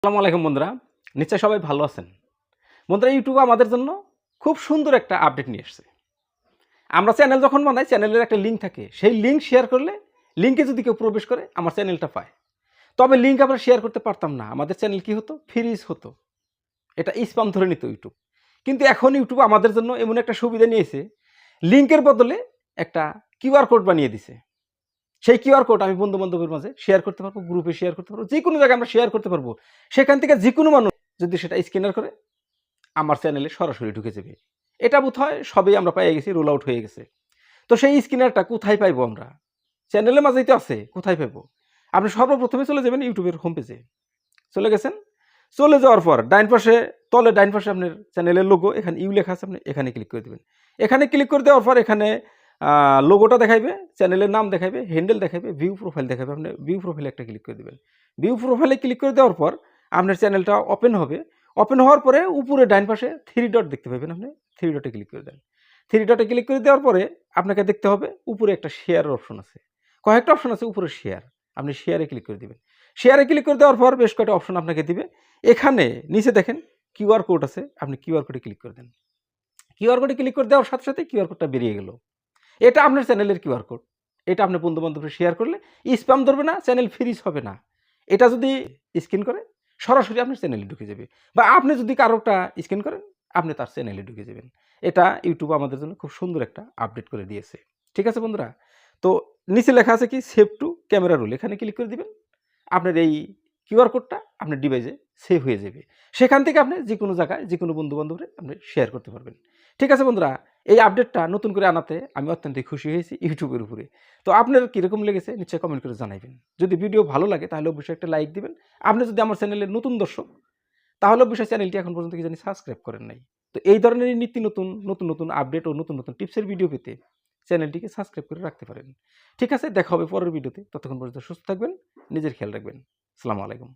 আসসালামু আলাইকুম বন্ধুরা, নিশ্চয়ই সবাই ভালো আছেন। বন্ধুরা, ইউটিউব আমাদের জন্য খুব সুন্দর একটা আপডেট নিয়ে এসেছে। আমরা চ্যানেল যখন বানাই, চ্যানেলের একটা লিঙ্ক থাকে। সেই লিঙ্ক শেয়ার করলে, লিঙ্কে যদি কেউ প্রবেশ করে, আমার চ্যানেলটা পায়। তবে লিঙ্ক আমরা শেয়ার করতে পারতাম না। আমাদের চ্যানেল কি হতো? ফ্রিজ হতো। এটা স্প্যাম ধরে নিত ইউটিউব। কিন্তু এখন ইউটিউব আমাদের জন্য এমন একটা সুবিধা নিয়েছে, লিঙ্কের বদলে একটা কিউআর কোড বানিয়ে দিছে। সেই কিউআর কোড আমি বন্ধু-বান্ধবের মাঝে শেয়ার করতে পারবো, গ্রুপে শেয়ার করতে পারবো, যেকোনো জায়গায় আমরা শেয়ার করতে পারবো। সেখান থেকে যেকোনো মানুষ যদি সেটা স্ক্যানার করে আমার চ্যানেলে সরাসরি ঢুকে যাবে। এটা বোধহয় সবই আমরা পেয়ে গেছি, রোল আউট হয়ে গেছে। তো সেই স্ক্যানারটা কোথায় পাইবো আমরা? চ্যানেলের মাঝেই তো আছে, কোথায় পাইবো? আপনি সর্বপ্রথমে চলে যাবেন ইউটিউবের হোম পেজে। চলে গেছেন? চলে যাওয়ার পর ডাইন পাশে, তলে ডাইন পাশে আপনার চ্যানেলের লোগো, এখানে ইউ লেখা আছে, আপনি এখানে ক্লিক করে দিবেন। এখানে ক্লিক করে দেওয়ার পর এখানে লোগোটা দেখাইবে, চ্যানেলের নাম দেখাইবে, হ্যান্ডেল দেখাইবে, ভিউ প্রোফাইল দেখাবে। আপনি ভিউ প্রোফাইলে একটা ক্লিক করে দিবেন। ভিউ প্রোফাইলে ক্লিক করে দেওয়ার পর আপনার চ্যানেলটা ওপেন হবে। ওপেন হওয়ার পরে উপরে ডাইন পাশে 3 ডট দেখতে পাবেন, আপনি 3 ডটে ক্লিক করে দেন। 3 ডটে ক্লিক করে দেওয়ার পরে আপনাকে দেখতে হবে উপরে একটা শেয়ারের অপশন আছে। কয়েকটা অপশন আছে উপরে শেয়ার। আপনি শেয়ারে ক্লিক করে দিবেন। শেয়ারে ক্লিক করে দেওয়ার পর বেশ কয়েকটা অপশন আপনাকে দিবে। এখানে নিচে দেখেন কিউআর কোড আছে, আপনি কিউআর কোডে ক্লিক করে দেন। কিউআর কোডে ক্লিক করে দেওয়ার সাথে সাথে কিউআর কোডটা বেরিয়ে গেল। এটা আপনার চ্যানেলের কিউআর কোড। এটা আপনার বন্ধু-বান্ধবকে শেয়ার করলে স্প্যাম ধরবে না, চ্যানেল ফ্রিজ হবে না। এটা যদি স্ক্যান করে সরাসরি আপনার চ্যানেলে ঢুকে যাবে। বা আপনি যদি কারোরটা স্ক্যান করেন, আপনি তার চ্যানেলে ঢুকে যাবেন। এটা ইউটিউব আমাদের জন্য খুব সুন্দর একটা আপডেট করে দিয়েছে। ঠিক আছে বন্ধুরা? তো নিচে লেখা আছে কি সেভ টু ক্যামেরা রোল, এখানে ক্লিক করে দিবেন। আপনার এই কিউআর কোডটা আপনার ডিভাইসে সেভ হয়ে যাবে। সেখান থেকে আপনি যেকোনো জায়গায় যেকোনো বন্ধু-বান্ধবরে আপনি শেয়ার করতে পারবেন। ঠিক আছে বন্ধুরা? এই আপডেটটা নতুন করে আনাতে আমি অত্যন্তই খুশি হয়েছি ইউটিউবের উপরে। তো আপনার কিরকম লেগেছে নিশ্চয়ই কমেন্ট করে জানাইবেন। যদি ভিডিও ভালো লাগে তাহলে অবশ্যই একটা লাইক দিবেন। আপনি যদি আমার চ্যানেলের নতুন দর্শক, তাহলে অবশ্যই চ্যানেলটি এখন পর্যন্ত কি জানি সাবস্ক্রাইব করেন নাই। তো এই ধরনের নিত্য নতুন আপডেট ও নতুন টিপসের ভিডিও পেতে চ্যানেলটিকে সাবস্ক্রাইব করে রাখতে পারেন। ঠিক আছে? দেখা হবে পরের ভিডিওতে। ততক্ষণ পর্যন্ত সুস্থ থাকবেন, নিজের খেয়াল রাখবেন। আসসালামু আলাইকুম।